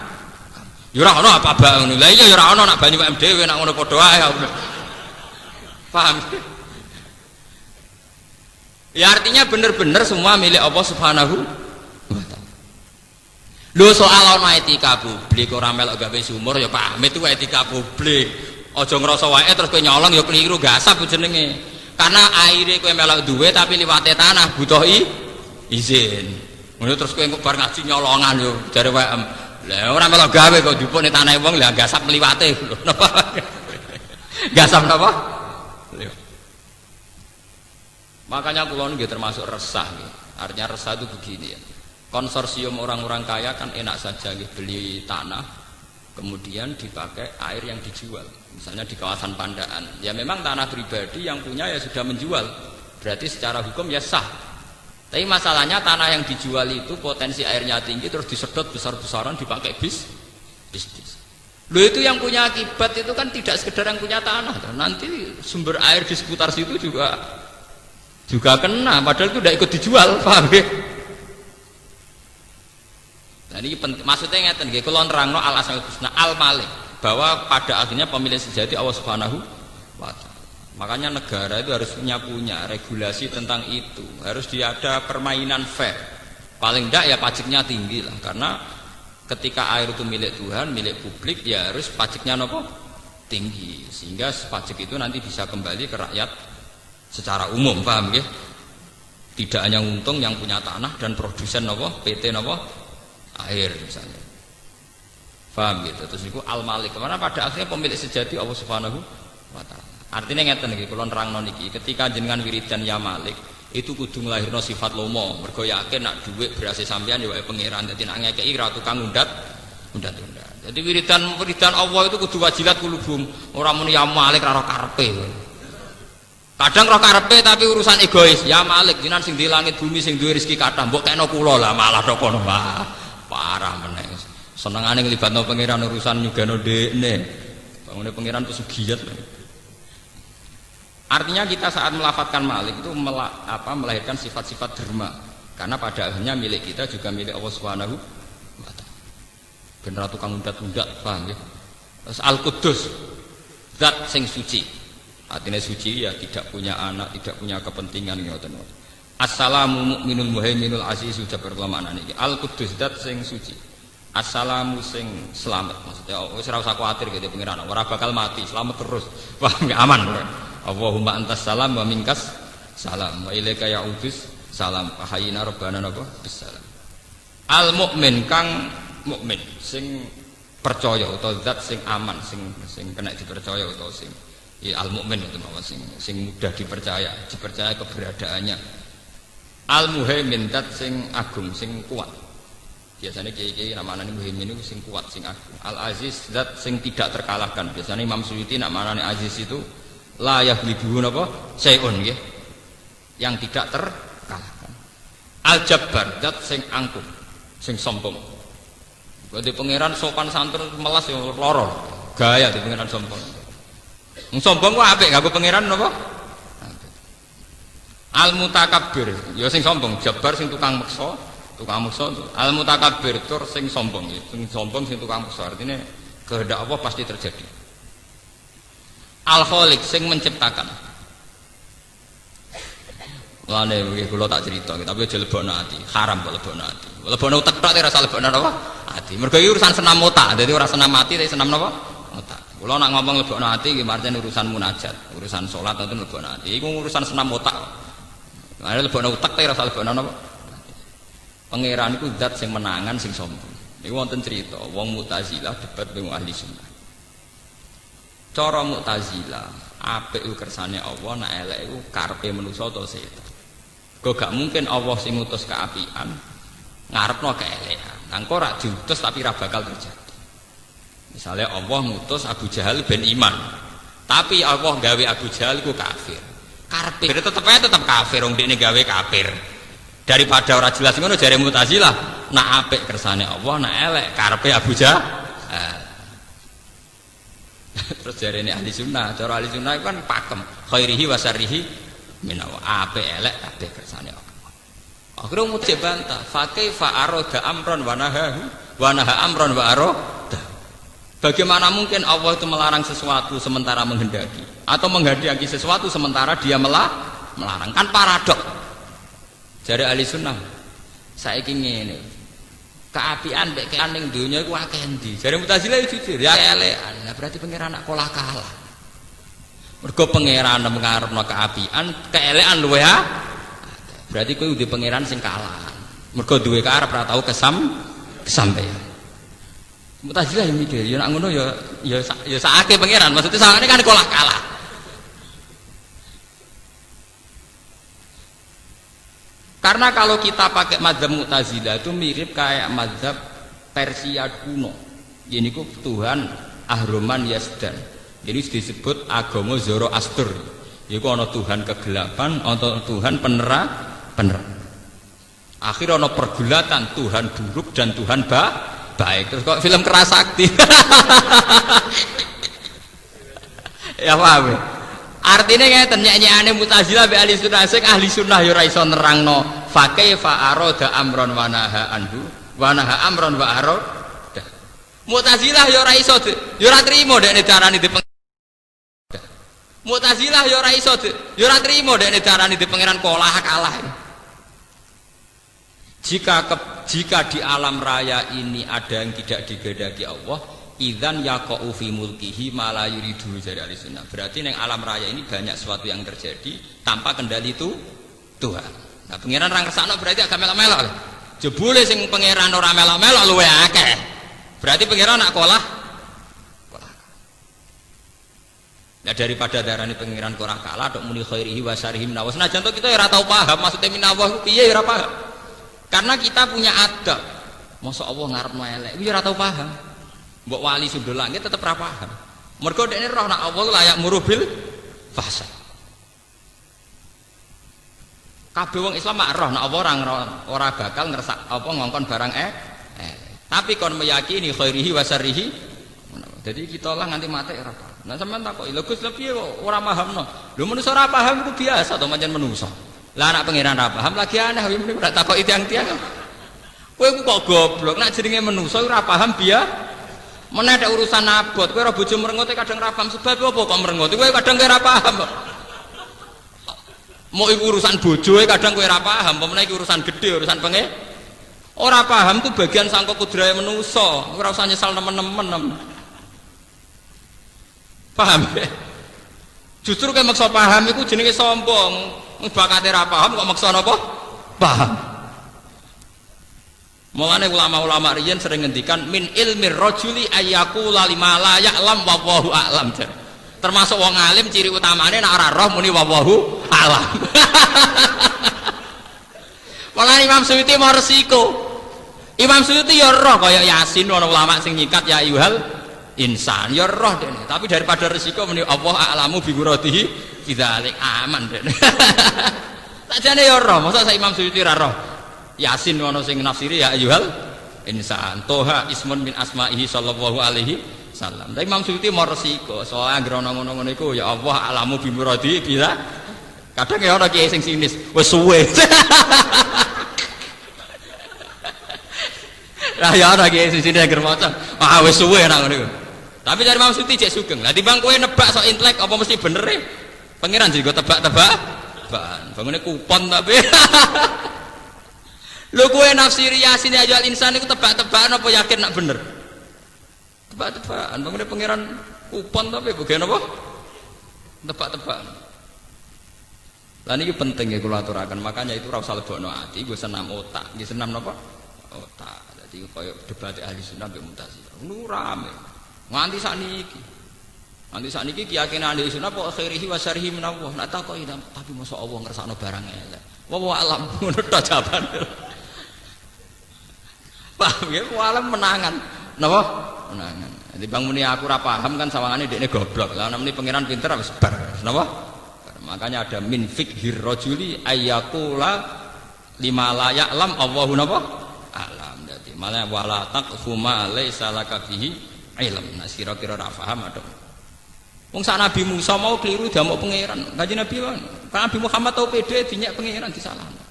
Ya ora ono apa bae ngono. Lah iya ya ora ono nak banyu UM dhewe nak ngono padha ae. Paham? Ya artinya benar-benar semua milik Allah Subhanahu wa taala. Lho soal ana etika publik ora melok gawe sumur ya pamit itu etika publik. Aja ngrasa wae terus kowe nyolong ya keliru gasap jenenge. Karena aire kowe melok duwe tapi liwate tanah butuh izin. Ngono terus kowe bar ngaji nyolongan yo jare wae. Lah ora melok gawe kok dipune tanah wong lah gasap liwate. Napa? Gasap napa? Makanya kula nggih termasuk resah nggih. Artinya resah itu begini ya. Konsorsium orang-orang kaya kan enak saja nggih beli tanah kemudian dipakai air yang dijual. Misalnya di kawasan Pandaan. Ya memang tanah pribadi yang punya ya sudah menjual. Berarti secara hukum ya sah. Tapi masalahnya tanah yang dijual itu potensi airnya tinggi terus disedot besar-besaran dipakai bisnis. Loh itu yang punya akibat itu kan tidak sekedar yang punya tanah. Nanti sumber air di seputar situ juga kena, padahal itu tidak ikut dijual, paham ya? Nah ini penting, maksudnya ngeten nggih, kula nerangno al asmaul husna al malik bahwa pada akhirnya pemilik sejati Allah Subhanahu wa taala. Makanya negara itu harus punya regulasi tentang itu, harus ada permainan fair. Paling tidak ya pajaknya tinggi lah, karena ketika air itu milik Tuhan, milik publik ya harus pajaknya nopo tinggi, sehingga pajak itu nanti bisa kembali ke rakyat secara umum, paham ya? Tidak hanya untung yang punya tanah dan produsen nopo PT nopo air misalnya, paham gitu. Terus itu al malik karena pada akhirnya pemilik sejati Allah Subhanahu wa taala. Artinya ngeten iki kula nerangno niki, ketika jenengan wiridan ya malik itu kudu nglahirno sifat lomo, mergo yakin nak dhuwit berase sampean ya wae pangeran, dadi nak ngekeki ra tukang undat. Jadi wiridan Allah itu kudu wajilat kulubum, ora muni ya malik ra karepe. Kadang roh karepe tapi urusan egois. Ya Malik, jenengan sing di langit bumi sing duwe rezeki kathah, mbok kena kula lah malah tok kono. Parah meneh. Senengane nglibatno pangeran urusan nyugano dekne. Bangune pangeran pesugiat. Artinya kita saat melafatkan Malik itu melahirkan sifat-sifat derma. Karena pada akhirnya milik kita juga milik Allah Subhanahu wa taala. Ben ra tukang undat-undat, paham ya? Terus Al-Quddus, zat sing suci. Artinya suci ya tidak punya anak, tidak punya kepentingan ngoten. Assalamu mu'minul muhaiminul azizu jabar ulama niki. Al-Quddus zat sing suci. Assalamu sing selamat. Maksudnya wis ora usah kuwatir gitu pengiran. Ora bakal mati, selamat terus. Wah, aman. Allahumma antas salam wa minkas salam wa ilaika ya'udus salam. Ahayina rabbana napa bisalam. Al-mukmin kang mukmin sing percaya utawa zat sing aman, sing kena dipercaya utawa sing ya al-mukmin itu mawon sing mudah dipercaya keberadaannya. Al-muhaimin dat sing agung, sing kuat. Biasanya kiai-kiai namanya muhaimin itu sing kuat, sing agung. Al-aziz dat sing tidak terkalahkan. Biasanya Imam Suyuti namanya aziz itu la yaghlibuhu napa syai'un nggih. Yang tidak terkalahkan. Al-jabbar dat sing angkuh, sing sombong. Berarti pangeran sopan santun melas ya loro. Gaya di pangeran sombong. Sombong kok apik gak pangeran napa? Al mutakabbir, ya sing sombong, jabar sing tukang meksa. Al mutakabbir tur sing sombong, sing tukang meksa. Artinya kehendak Allah pasti terjadi. Al khaliq sing menciptakan. Lane iki kula tak cerita, tapi aja lebokno ati, haram kok lebokno ati. Lebokno utek tok ora rasa lebokno napa? Ati. Mergo iki urusan senam otak, dadi ora senam mati tapi senam napa? Otak. Kula nak ngomong lebokno ati nggih marjen urusan munajat, urusan salat atau lebokno ati. Iku urusan senam otak. Ada lebokno utak ta ora usah lebokno napa. Pangeran iku zat sing menangan sing sombong. Niku wonten cerita wong Mu'tazilah debat dengan ahli sunnah. Cara Mu'tazilah, apik iku kersane Allah, nek elek iku karepe manusa utawa setan. Kok gak mungkin Allah sing ngutus keapian ngarepno keelekan. Nangko ora diutus tapi ora bakal terjadi. Misalnya Allah ngutus Abu Jahal ben iman, tapi Allah gawe Abu Jahal iku kafir. Karepe tetep kafir wong dekne gawe kafir. Daripada ora jelas ngono jare Mu'tazilah, nak apik kersane Allah, nak elek karepe Abu Jahal. Terus jarene ahli sunnah, cara ahli sunnah itu kan pakem, khairihi wa syarrihi minawa, apik elek kabeh kersane Allah. Akhire mujib bantah, fa kaifa arada amron wa naha amron wa arada. Bagaimana mungkin Allah itu melarang sesuatu sementara menghendaki, atau menghendaki sesuatu sementara dia melarang? Kan paradok. Jare ahli sunnah, saiki ngene. Keapian mek kean ning donya iku akeh endi? Jare Mu'tazilah jujur, ya elekan. Lah berarti pangeran nak kalah. Mergo pangeran ngarepno keapian, keelekan luwe ha. Berarti kowe udah pangeran sing kalah. Mergo duwe karep ora tau kesampaian. Mu'tazilah yang mikir, ya nak ngono ya sakake pangeran. Maksudnya sakane kan kalah. Karena kalau kita pakai mazhab Mu'tazilah itu mirip kayak mazhab Persia kuno. Ini ku Tuhan Ahroman Yazdan. Ini disebut agama Zoroaster. Iku ana Tuhan kegelapan, ana Tuhan penerang. Akhir ana pergulatan Tuhan buruk dan Tuhan baik. Terus kok film keras sakti. Ya paham. Artinya ngeten nyanyiane Mu'tazilah be ahli sunnah, sing ahli sunnah ya ora iso nerangno fa kaifa arada amron wa naha anhu wa naha amron wa arada. Mu'tazilah ya ora iso ya ora trimo dekne darani di Mu'tazilah ya ora iso ya ora trimo dekne darani di pangeran kalah. Jika di alam raya ini ada yang tidak digedaki Allah, idzan yaqa'u fi mulkihi ma la yuridu jari ahli-sunnah. Berarti neng alam raya ini banyak sesuatu yang terjadi tanpa kendali itu Tuhan. Nah, pangeran ra ngersakno berarti agak melok-melok. Jebule sing pangeran ora melok-melok luwe akeh. Berarti pangeran nak kalah. Nah, daripada darani pangeran ora kalah tok muni khairihi wa syarrihi minawa. Senajan to kita ya ora tau paham maksudnya minawa ku piye ya ora paham. Karena kita punya adab. Masa Allah ngarepno elek, ya ora tau paham. Mbok wali sundul langit tetep ora paham. Mergo dekne roh nek Allah layak murubil fasa. Kabeh wong Islam mak roh nek Allah ora bakal ngersak apa ngongkon barang tapi kon meyakini khairihi wa syarrihi. Jadi kita lah nganti mati ora paham. Nah sampean takoki, lho Gus piye kok ora pahamno? Lho manusa ora paham itu biasa to pancen manusa. Lah anak pangeran ora paham lagi aneh mrene ora takoki tiang-tiang. Kowe kok goblok nek jenenge manusa ora paham meneh ada urusan abot, kowe ora bojo merengote kadang ra paham sebab apa kok merengote, kowe kadang kowe ora paham. Mau iku urusan bojoe kadang kowe ora paham, pemene iki urusan gede, urusan pengen. Ora paham ku bagian sangka kudrahe manusa, ora usah nyesal nemen-nemen. Paham ya? Justru kowe maksa paham iku jenenge sombong. Bakate ra paham kok maksa napa? Paham. Mulane ulama-ulama riyen sering ngendikan min ilmir rajuli ayyaqula lima la ya'lam wallahu a'lam. Termasuk wong alim ciri utamane nek ora roh muni wallahu a'lam. Mulane Imam Suyuti mau resiko. Imam Suyuti ya roh kaya Yasin ana ulama sing nyikat ya ayyuhal insan ya roh dene. Tapi daripada resiko muni Allah a'lamu bi muradihi bidzalik aman dene. Sakjane ya roh, masa sak Imam Suyuti ra roh. Yasin ono sing nafsiri ya ayyuhal insan toha ismun min asma'ihi sallallahu alaihi wasallam. Tapi Imam Suyuti mau resiko soalnya anggere ana ngono-ngono iku ya Allah alamu bi muradi bila kadang ya ana kiai sing sinis wis suwe. Lah ya ana kiai sing sinis anggere maca wis suwe nang ngono iku. Tapi dari Imam Suyuti cek sugeng. Lah timbang kowe nebak sok intelek apa mesti bener e? Pangeran juga tebak-tebakan. Bangune kupon tapi. Lho kowe nafsiri Yasin ya ayyuhal insan iku tebak-tebakan apa yakin nak bener? Tebak-tebakan. Bangune pangeran Kupon tapi bagian apa? Tebak-tebakan. Lah niki penting ya kula aturaken, makanya itu ora usah lebokno ati, nggo senam otak. Nggih senam napa? Otak. Dadi koyo debat ahli sunnah mbek Mu'tazilah. Nu rame. Nganti sakniki. Nanti sakniki keyakinan ahli sunnah kok khairihi wa syarrihi min Allah. Nek takoki tapi mosok Allah ngersakno barang elek. Wa alam ngono tok jawabane. Paham ya, alam menangan. Napa? Menangan. Jadi bang muni aku ora paham kan sawangane dekne goblok. Lah nek muni pangeran pinter wis bar. Napa? Makanya ada min fikhir rajuli ayyaqula lima la ya'lam Allahu napa? Alam. Dadi malah wala taqfu ma laisa laka fihi ilm. Nah kira-kira ra paham ada. Wong sak Nabi Musa mau keliru diamuk pangeran. Kanjeng Nabi kan Nabi Muhammad tau pede dinyak pangeran disalahno.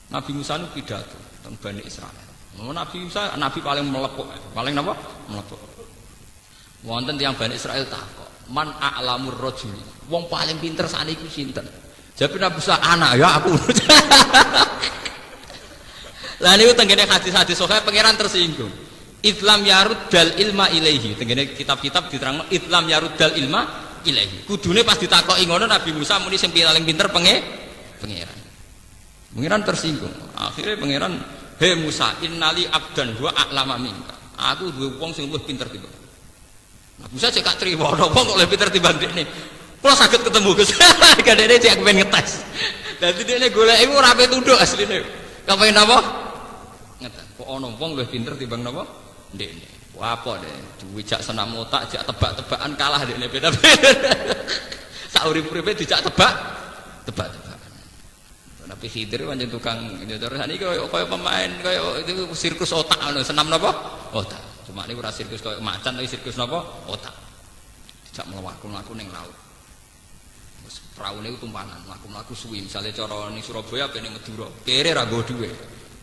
Nabi Musa nu pidato teng Bani Israil. Nabi Musa nabi paling melepuk, paling napa? Melepuk. Wonten tiyang Bani Israil takok, "Man a'lamur rajuli?" Wong paling pinter sakniki sinten? Jawab Nabi Musa, "Anak ya aku." Lah niku tengene hadis-hadis sahih pangeran tersinggung. Islam yaruddal ilma ilaihi. Tengene kitab-kitab diterangno Islam yaruddal ilma ilaihi. Kudune pas ditakoki ngono Nabi Musa muni sing paling pinter pangeran. Pangeran tersinggung. Akhirnya pangeran, "He Musa, innali abdan wa a'lama minka." Aku duwe wong sing luwih pinter timbang. Nabi Musa cek gak trimo wong kok luwih pinter timbang dekne. Kula saged ketemu Gus. Kadene cek kepen ngetes. Dadi dekne goleki ora pe tunduk asline. Kepen napa? Ngetes. Kok ana wong luwih pinter timbang napa? Dekne. Wah apa deh? Dijak senam otak, jak tebak-tebakan kalah dekne beda-beda. Sak urip-uripe dijak tebak-tebakan. Tapi Khidir pancen tukang terus niki kaya pemain kaya itu sirkus otak ngono, senam napa? Otak. Cuma niku ora sirkus kaya macan tapi sirkus napa? Otak. Dijak mlaku-mlaku ning laut. Wis praune tumpanan, mlaku-mlaku suwi. Misale cara ning Surabaya apa ning Madura, kere ra nggo dhuwit.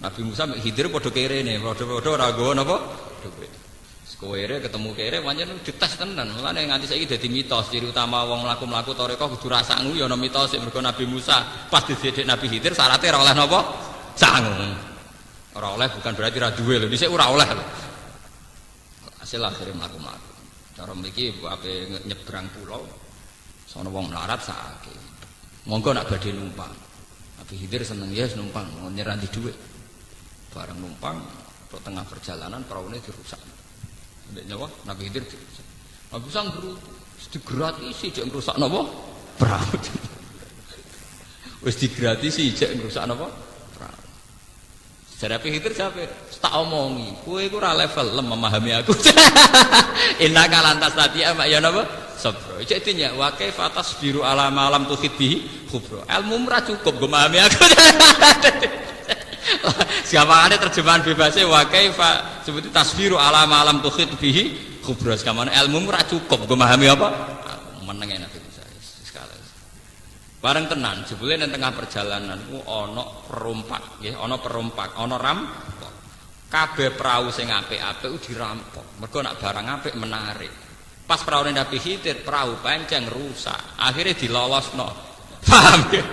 Nabi Musa mek Khidir padha kerene, padha ora nggo napa? Dhuwit. Sekowere ketemu kere pancen dites tenan. Mulane nganti saiki dadi mitos ciri utama wong mlaku-mlaku tarekah kudu ra sangu ya ana mitos mergo Nabi Musa pas didhek Nabi Khidir syaratnya ora oleh napa? Sangu. Ora oleh bukan berarti ra duwe lho, dhisik ora oleh lho. Hasil akhire mlaku-mlaku. Cara mriki ape nyebrang pulau sono wong melarat sakake. Monggo nak badhe numpang. Nabi Khidir seneng ya numpang, nyerah di dhuwit. Bareng numpang tok tengah perjalanan praune dirusak. Ndek nyawa Nabi Khidir dirusak. Nabi Musa digratisi jek ngrusak napa? Perahu. Wis digratisi jek ngrusak napa? Perahu. Jare Nabi Khidir jape, tak omongi, kowe iku ora level memahami aku. Innaka lantas tadi ama ya napa? Sabro. Cek dinya wa kaifa tasbiru ala ma lam tuhid bihi khubra. Ilmu ora cukup go memahami aku. Siapa ada terjemahan bebasnya wa kaifa seperti tasbiru ala ma lam tuhid bihi khubra. Kamane ilmu ora cukup go memahami apa? Menenge Nabi Musa sekali. Bareng tenan jebule nang tengah perjalanan ku ana perompak nggih, ana perompak, ana rampok. Kabeh prau sing apik-apik dirampok. Mergo nak barang apik menarik. Pas perahu Nabi Khidir, perahu pancen rusak. Akhirnya dilolosno. Paham ya?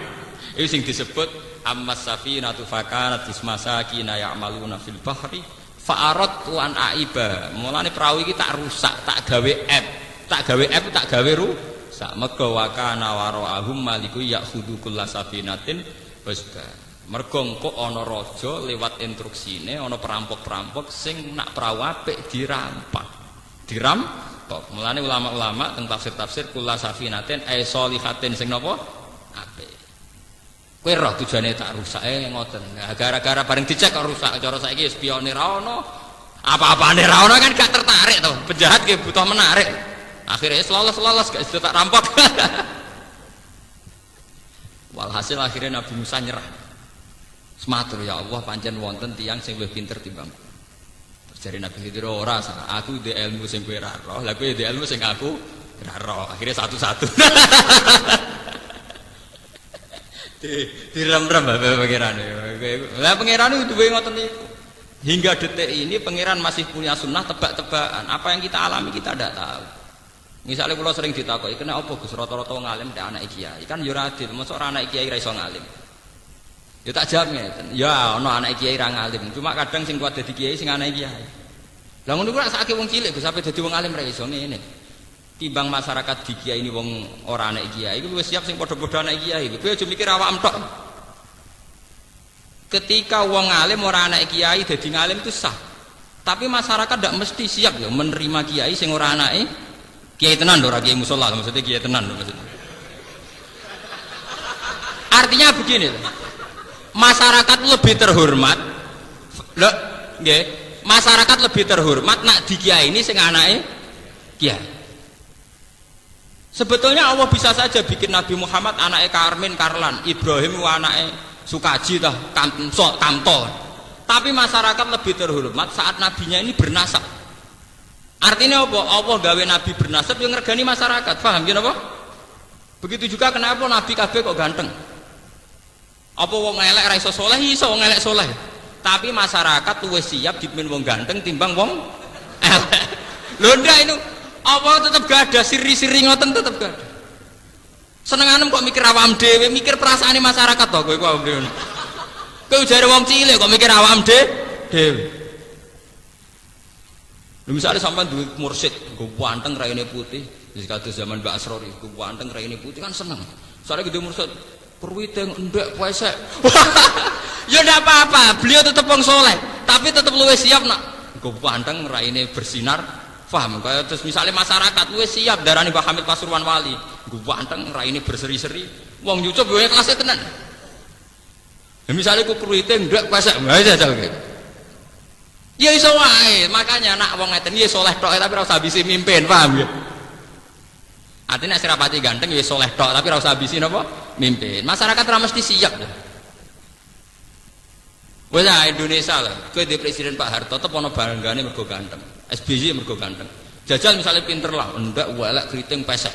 Itu sing disebut ammas safinatu fakanat ismasakina ya'maluna fil bahri fa'aradtu an aiba. Mulane perahu iki tak rusak, tak gawe app. Tak gawe app, tak gawe rusak. Mergo wa kana wara'ahum maliku ya'khudhu kullasafinatin wasba. Mergo engko ana raja lewat instruksine ana perampok-perampok sing nak perahu apik dirampak. Mulane ulama-ulama teng tafsir-tafsir kula safinatin ay solihatin sing napa? Apik. Kowe roh tujuane tak rusake ngoten. Nah, gara-gara bareng dicek kok rusak. Cara saiki spione ra ono. Apa-apane ra ono kan gak tertarik to. Penjahat ki butuh menarik. Akhirnya lolos gak iso tak rampok. Walhasil akhirnya Nabi Musa nyerah. Sematur ya Allah pancen wonten tiyang sing luwih pinter timbang. Jari Nabi Khidir ora salah, aku di ilmu sing kowe ra roh, lha kowe di ilmu sing aku ra roh. Akhirnya satu-satu. Direm-rem pangeran. Lah pangeran itu duwe ngoten niku. Hingga detik ini pangeran masih punya sunnah tebak-tebakan. Apa yang kita alami kita tidak tahu. Misalnya kula sering ditakoki, "Kena apa Gus rata-rata ngalim ndak anak kiai?" Kan yo ora adil, mosok ora anak kiai ra iso ngalim. Ya tak jawab ngeten. Ya ana anak kiai ra ngalim, cuma kadang sing kuat dadi kiai sing anak kiai. Lah ngono ku rak sakake wong cilik Gus sampe dadi wong alim ra iso ngene. Timbang masyarakat di kiai ini wong ora anak kiai, iku wis siap sing padha-padha anak kiai. Kowe aja mikir awakmu tok. Ketika wong alim ora anak kiai dadi ngalim itu sah. Tapi masyarakat tidak mesti siap ya menerima kiai sing ora anake kiai tenan lho, ora kiai musala, maksudnya kiai tenan lho maksudnya. Artinya begini loh. Masyarakat lebih terhormat. Lho, nggih. Masyarakat lebih terhormat nak di kiai ini sing anake kiai. Sebetulnya Allah bisa saja bikin Nabi Muhammad anaknya Karmin, Karlan, Ibrahim anaknya Sukaji, Kamto. Tapi masyarakat lebih terhormat saat nabinya ini bernasab. Artinya apa? Allah gawe nabi bernasab yang ngergani masyarakat. Paham ya apa? Begitu juga kenapa nabi kabeh kok ganteng? Apa wong elek ra iso saleh? Iso wong elek saleh. Tapi masyarakat luwih siap dipimpin wong ganteng timbang wong elek. Lho ndak itu apa tetap gak ada siri-siri ngoten tetap gak ada. Senenganem kok mikir awam dhewe, mikir perasaane masyarakat to kowe kok awam dhewe. Kowe jare wong cilik kok mikir awam dhewe. Lha misale sampean duwe mursyid, nggo wanteng raine putih, wis kados zaman Mbak Asrori, nggo wanteng raine putih kan seneng. Soale gede mursyid perwiting ndek pesek. Ya ndak apa-apa, beliau tetap wong saleh, tapi tetap luwih siap nak nggo wanteng raine bersinar. Paham? Kayak terus misalnya masyarakat luwih siap darani Mbah Hamid Pasuruan Wali, nggo wanteng raine berseri-seri, wong nyucup yo kelasé tenan. Ya misalnya ku kruwite ndak pesek, wae jajal gitu. Ya iso wae, makanya nak wong ngeten ya saleh tok tapi ora usah bisi mimpin, paham ya? Artinya nek serapati ganteng ya saleh tok tapi ora usah bisi napa? Mimpin. Masyarakat ora mesti siap ya. Wes Indonesia lah, kowe di presiden Pak Harto tetep ana banggane mergo ganteng. SBY mergo ganteng. Jajal misalnya pinter lah, ndak welek kriting pesek.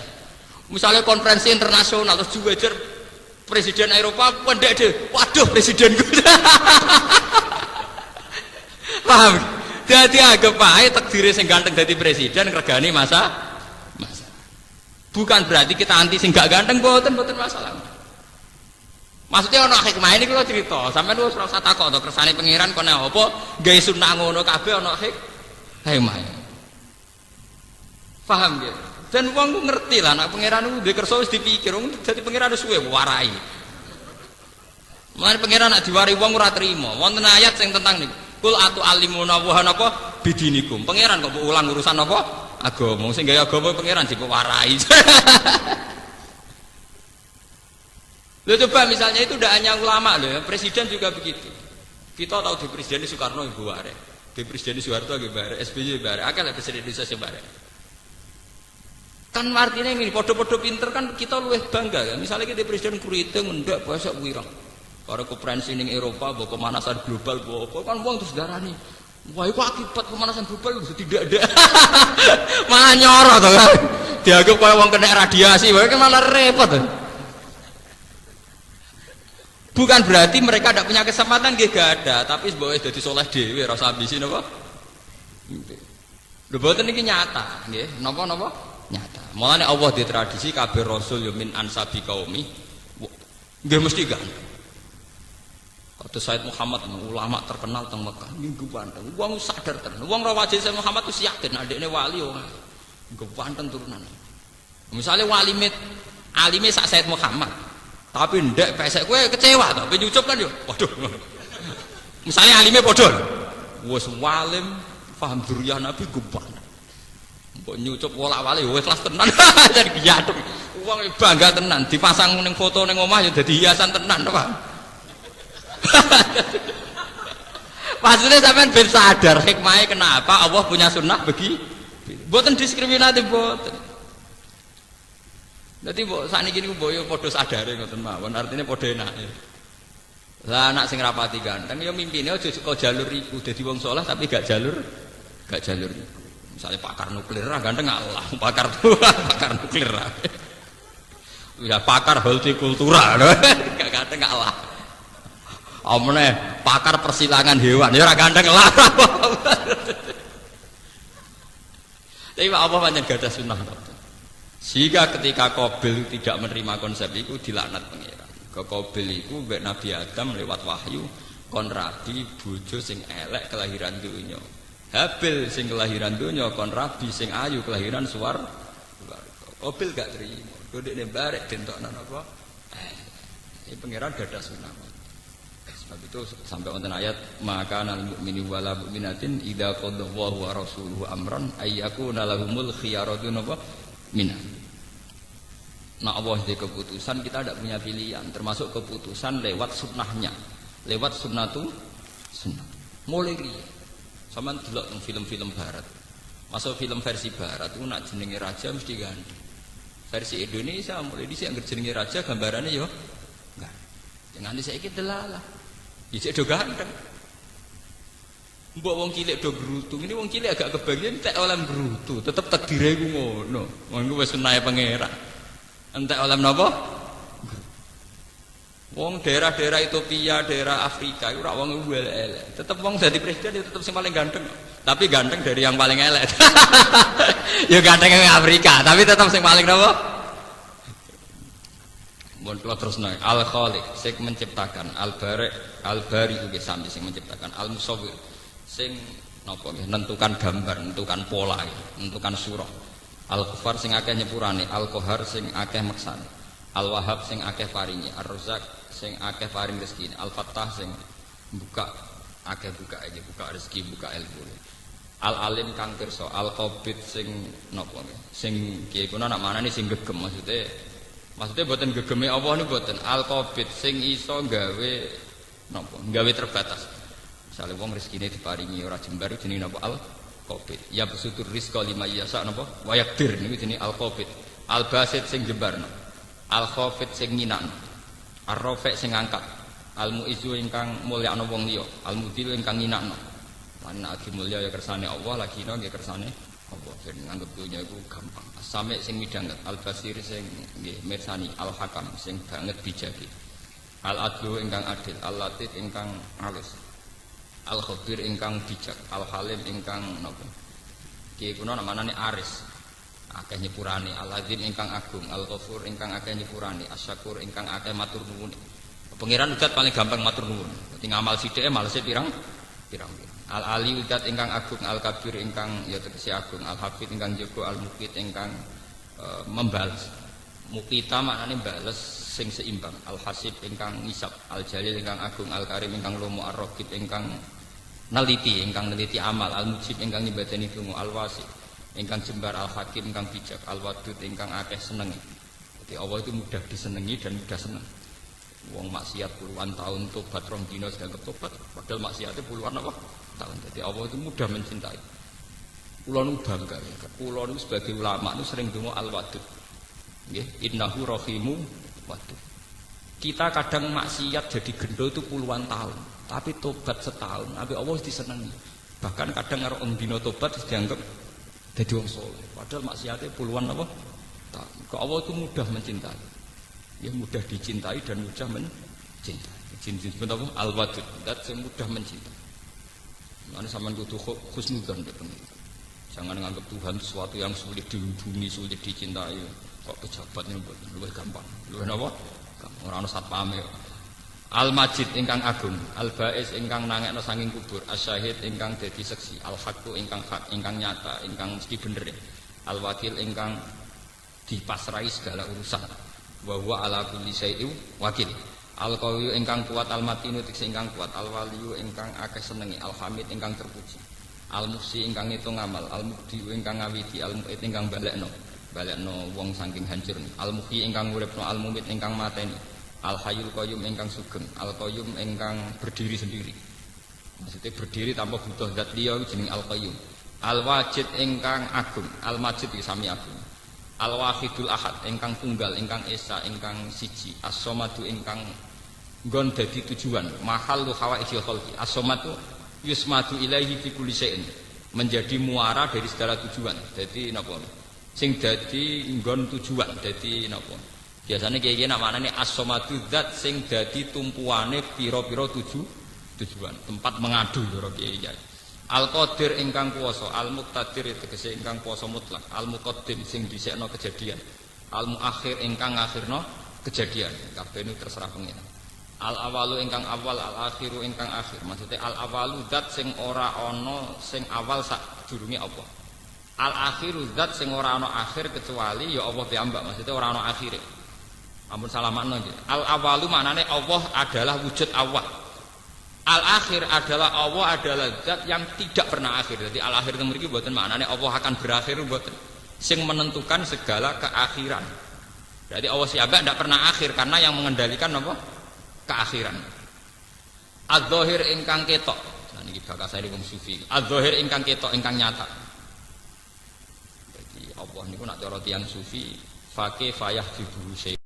Misalnya konferensi internasional terus juwejer presiden Eropa pendek deh. Waduh presiden gue. Paham? Dadi anggap ae takdire sing ganteng dadi presiden regane masa. Bukan berarti kita anti sing gak ganteng, mboten masalah. Maksudnya ana hikmah ini kalau cerita, sampean wis ora usah takok to kersane pangeran kene apa gawe sunah ngono kabeh ana hikmah. Paham ya? Dan wong ku ngerti lah nek pangeran ku duwe kersa wis dipikir, wong dadi pangeran wis suwe warai. Mulane pangeran nek diwari wong ora trima. Wonten ayat sing tentang niku. Kul atu alimuna wa napa bidinikum. Pangeran kok ulang urusan apa? Agama. Sing gawe agama pangeran dipewarai. Loh coba misalnya itu tidak hanya ulama loh ya, presiden juga begitu. Kita tahu di presiden Soekarno ibu bare, di presiden Soeharto ibu bare, SBY bare, akal presiden Indonesia sebare. Kan artinya ini podo-podo pinter kan kita luwih bangga kan. Misalnya kita presiden kuriting ndak bahasa wirang. Para konferensi ning Eropa bawa pemanasan global bawa apa kan wong terus darani. Wah itu akibat pemanasan global itu tidak ada. Malah nyoro tuh kan. Dianggap kayak wong kena radiasi, wae kan malah repot tuh. Bukan berarti mereka tidak punya kesempatan, gak ada, tapi sebagai jadi soleh dewi, rasa ambisi napa? Lho boten iki nyata, nggih. Napa nyata. Mulane Allah di tradisi kabeh rasul yo min ansabi qaumi. Nggih mesti ganteng. Kata Said Muhammad ulama terkenal teng Mekah, minggu ganteng. Wong sadar tenan. Wong ra wajib Said Muhammad wis yakin adekne wali ora. Ganteng turunan. Misalnya walimit alime sak Said Muhammad. Tapi ndek pesek kowe kecewa to, ben nyucup kan yo. Waduh. Misalnya alime padha. Wis walim paham duriyah Nabi gumpal. Mbok nyucup wolak-walik wis kelas tenan. Jadi giyatuk. Wong bangga tenan, dipasang ning foto ning omah ya dadi hiasan tenan, Pak. Maksudnya sampean ben sadar hikmahnya kenapa Allah punya sunnah begi. Mboten diskriminatif mboten. Dadi mbok sakniki niku mbok yo padha sadare ngoten mawon, artine padha enake. Lah anak sing rapati ganteng ya mimpine aja kok jalur iku dadi wong saleh tapi gak jalur iku. Misalnya pakar nuklir ra ganteng Allah, pakar nuklir ra. Ya pakar hortikultura, gak ganteng Allah. Omne pakar persilangan hewan ya ora ganteng lah. Tapi apa pancen gadah sunah to. Sehingga ketika Qabil tidak menerima konsep itu dilaknat pangeran. Ke Qabil itu mbek Nabi Adam lewat wahyu kon rabi bojo sing elek kelahiran dunya. Habil sing kelahiran dunya kon rabi sing ayu kelahiran swarga. Mobil gak terima. Kodene barek dentokno napa? Ini pangeran gadah sunah. Sebab itu sampai wonten ayat maka nal mu'mini wala mu'minatin idza qadallahu wa rasuluhu amran ayyakuna lahumul khiyaratu napa min. Nah Allah di keputusan kita tidak punya pilihan, termasuk keputusan lewat sunnahnya, lewat sunnatu sunnah. Mulai riya, sama delok film-film Barat, masuk film versi Barat itu nak jenenge raja mesti ganti. Versi Indonesia mulai dhisik anggere jenenge raja gambarannya yo enggak. Jangan saiki delalah. Dhisik do ganteng. Mbok wong cilik do grutu, ini wong cilik agak kebagian tak oleh grutu, tetep takdire ku ngono. Monggo wis sunahe pangeran. Entek oleh napa? Wong daerah-daerah Ethiopia, daerah Afrika itu ora wong elek. Tetep wong dadi presiden tetep sing paling ganteng. Tapi ganteng dari yang paling elek. Ya ganteng yang Afrika, tapi tetep sing paling napa? Mun kula terusno Al-Khaliq sing menciptakan, Al-Bari, Al-Bari nggih sami sing menciptakan, Al-Musawwir sing napa nggih nentukan gambar, nentukan pola, nentukan surah. Al-Ghafar sing akeh nyepurane, Al-Qahar sing akeh maksane, Al-Wahhab sing akeh paringi, Ar-Razzaq sing akeh paring rezeki, Al-Fattah sing buka akeh buka iki, buka rezeki, buka ilmu. Al-Alim kang pirsa, Al-Qabid sing napa nggih? Sing kiye kuna nak manane sing gegem maksudnya mboten gegeme Allah niku mboten. Al-Qabid sing iso gawe napa? Gawe terbatas. Misale wong rezekine diparingi ora jembar jenenge napa? Al-Qabid. Ya besutur rizqa lima yasa napa? Wa yaqdir niku jenenge Al-Qabid. Al-Basit sing jembarno. Al-Khafid sing nginakno. Ar-Rafi' sing ngangkat. Al-Mu'izzu ingkang mulyakno wong liya. Al-Mudhil ingkang nginakno. Lan lagi mulya ya kersane Allah, lagi nggih kersane Allah. Jadi nganggep dunya iku gampang. Sampai sing midhanget, Al-Basir sing nggih mirsani, Al-Hakam sing banget bijaki. Al-Adlu ingkang adil, Al-Latif ingkang alus. Al-Khabir ingkang bijak, Al-Halim ingkang napa? Ki kuna namane Aris. Akeh nyepurane, Al-Azim ingkang agung, Al-Ghafur ingkang akeh nyepurane, Asy-Syakur ingkang akeh matur nuwun. Pangeran udat paling gampang matur nuwun. Dadi ngamal sithike malese pirang. Al-Ali udat ingkang agung, Al-Kabir ingkang ya tegese agung, Al-Hafid ingkang jaga, Al-Muqit ingkang membalas. Muqita maknane bales sing seimbang, Al-Hasib ingkang ngisap, Al-Jalil ingkang agung, Al-Karim ingkang lomo, Ar-Raqib ingkang neliti amal, Al-Mujib ingkang nyibadani donga, Al-Wasi ingkang jembar, Al-Hakim ingkang bijak, Al-Wadud ingkang akeh seneng. Jadi Allah itu mudah disenengi dan mudah seneng. Wong maksiat puluhan tahun tobat rong dina sedang tobat, padahal maksiatnya puluhan apa tahun. Jadi Allah itu mudah mencintai. Kula nu bangga, kula nu sebagai ulama nu sering donga Al-Wadud. Nggih, innahu rahimu wadud. Kita kadang maksiat jadi gendo itu puluhan tahun, tapi tobat setahun, tapi Allah disenengi. Bahkan kadang karo dina tobat dianggap dadi wong saleh, padahal maksiatnya puluhan apa tahun. Kok Allah itu mudah mencintai. Ya mudah dicintai dan mudah mencintai. Disebut apa? Al-Wadud, dat yang mudah mencintai. Mana sampean kudu husnudzon ya pengen. Jangan menganggap Tuhan sesuatu yang sulit dihubungi, sulit dicintai. Kok pejabatnya luwih gampang. Luwih napa? Ora ana satpame. Al-Majid ingkang agung, Al-Ba'is ingkang nangekno saking kubur, Asy-Syahid ingkang dadi seksi, Al-Haqqu ingkang hak, ingkang nyata, ingkang mesti bener. Al-Wakil ingkang dipasrahi segala urusan. Wa huwa ala kulli syai'in wakil. Al-Qawiyyu ingkang kuat, Al-Matinu tegese ingkang kuat, Al-Waliyyu ingkang akeh senengi, Al-Hamid ingkang terpuji, Al-Muhsi ingkang ngitung amal, Al-Mubdi ingkang ngawiti, Al-Mu'id ingkang balekno wong saking hancur, Al-Muhyi ingkang uripno, Al-Mumit ingkang mateni, Al-Hayyul Qayyum ingkang sugeng, Al-Qayyum ingkang berdiri sendiri. Maksudnya berdiri tanpa butuh zat liya jeneng Al-Qayyum. Al-Wajid ingkang agung, Al-Majid iki sami agung. Al-Wahidul Ahad ingkang tunggal, ingkang esa, ingkang siji. As-Somadu ingkang nggon dadi tujuan, mahallu hawaijil khalqi. As-Somadu yusmadu ilaihi fi kulli syai'in, menjadi muara dari segala tujuan. Dadi napa? Sing dadi nggon tujuan, dadi napa? Biasane kiye-kiye nak maknane as-Somadu zat sing dadi tumpuane pira-pira tujuan, tempat mengadu karo kiye-kiye. Al-Qadir ingkang kuwasa, Al-Muqtadir tegese ingkang kuwasa mutlak, Al-Muqaddim sing dhisikno kejadian, Al-Muakhir ingkang ngakhirno kejadian. Kabeh niku terserah pengiran. Al-Awalu ingkang awal, Al-Akhiru ingkang akhir. Maksudnya Al-Awalu zat sing ora ana sing awal sak durunge apa. Al akhiru zat sing ora ana akhir kecuali ya Allah piyambak, maksudnya ora ana akhire. Ampun salah makna nggih. Al awalu maknane Allah adalah wujud awal. Al akhir adalah Allah adalah zat yang tidak pernah akhir. Jadi al akhir itu mriki mboten maknane Allah akan berakhir mboten. Sing menentukan segala keakhiran. Berarti Allah piyambak tidak pernah akhir karena yang mengendalikan apa? Keakhiran. Az-zahir ingkang ketok. Nah niki bakasane wong sufi. Az-zahir ingkang ketok ingkang nyata. Allah niku nak cara tiyang sufi faqih fayah dibuhu